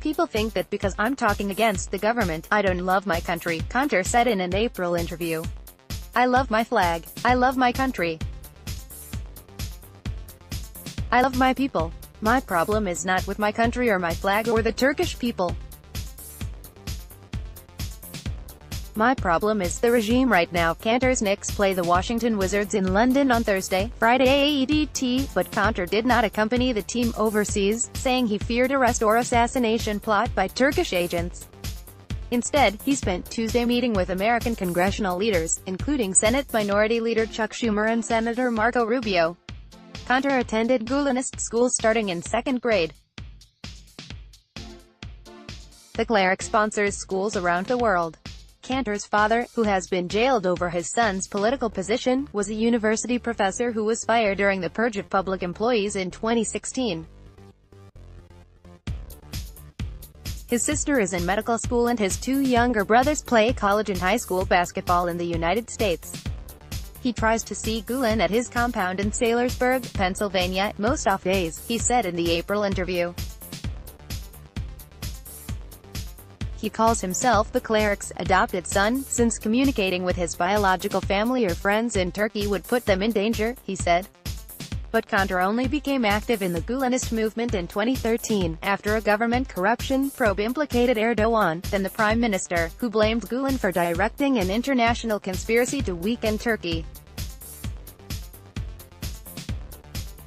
People think that because I'm talking against the government, I don't love my country, Kanter said in an April interview. I love my flag. I love my country. I love my people. My problem is not with my country or my flag or the Turkish people. My problem is the regime right now. Kanter's Knicks play the Washington Wizards in London on Thursday, Friday AEDT, but Kanter did not accompany the team overseas, saying he feared arrest or assassination plot by Turkish agents. Instead, he spent Tuesday meeting with American congressional leaders, including Senate Minority Leader Chuck Schumer and Senator Marco Rubio. Kanter attended Gulenist schools starting in second grade. The cleric sponsors schools around the world. Kanter's father, who has been jailed over his son's political position, was a university professor who was fired during the purge of public employees in 2016. His sister is in medical school and his two younger brothers play college and high school basketball in the United States. He tries to see Gulen at his compound in Saylorsburg, Pennsylvania, most off days, he said in the April interview. He calls himself the cleric's adopted son, since communicating with his biological family or friends in Turkey would put them in danger, he said. But Kanter only became active in the Gulenist movement in 2013, after a government corruption probe implicated Erdogan, then the prime minister, who blamed Gulen for directing an international conspiracy to weaken Turkey.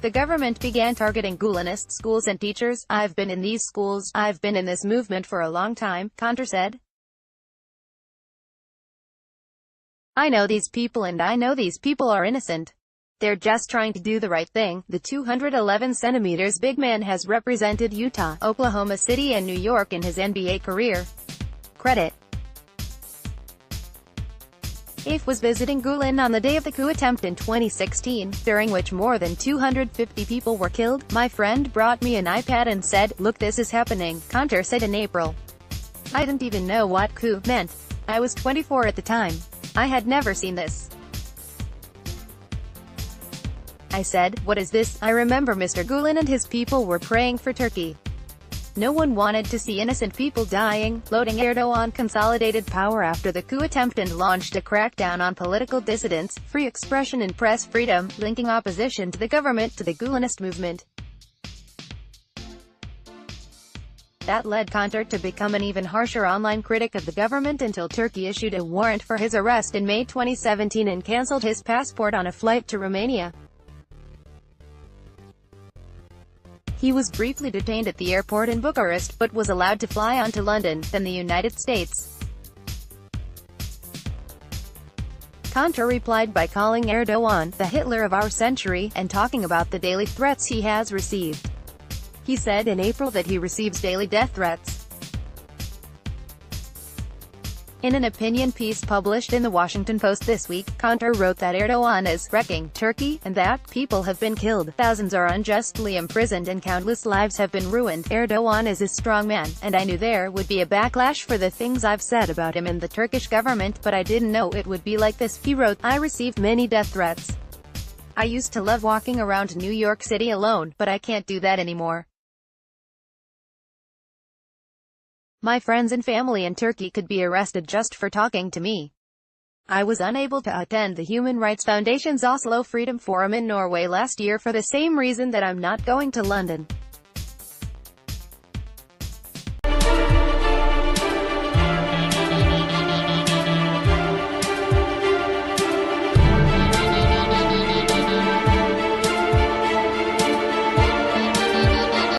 The government began targeting Gulenist schools and teachers. I've been in these schools, I've been in this movement for a long time, Kanter said. I know these people and I know these people are innocent. They're just trying to do the right thing. The 211 centimeters big man has represented Utah, Oklahoma City and New York in his NBA career. Credit. AF was visiting Gulen on the day of the coup attempt in 2016, during which more than 250 people were killed. My friend brought me an iPad and said, "Look, this is happening," Kanter said in April. I didn't even know what coup meant. I was 24 at the time. I had never seen this. I said, "What is this?" I remember Mr. Gulen and his people were praying for Turkey. No one wanted to see innocent people dying. Floating Erdogan consolidated power after the coup attempt and launched a crackdown on political dissidents, free expression and press freedom, linking opposition to the government to the Gulenist movement. That led Kanter to become an even harsher online critic of the government until Turkey issued a warrant for his arrest in May 2017 and cancelled his passport on a flight to Romania. He was briefly detained at the airport in Bucharest, but was allowed to fly on to London, then the United States. Kanter replied by calling Erdogan the Hitler of our century, and talking about the daily threats he has received. He said in April that he receives daily death threats. In an opinion piece published in the Washington Post this week, Kanter wrote that Erdogan is wrecking Turkey, and that people have been killed, thousands are unjustly imprisoned and countless lives have been ruined. Erdogan is a strong man, and I knew there would be a backlash for the things I've said about him and the Turkish government, but I didn't know it would be like this, he wrote. I received many death threats. I used to love walking around New York City alone, but I can't do that anymore. My friends and family in Turkey could be arrested just for talking to me. I was unable to attend the Human Rights Foundation's Oslo Freedom Forum in Norway last year for the same reason that I'm not going to London.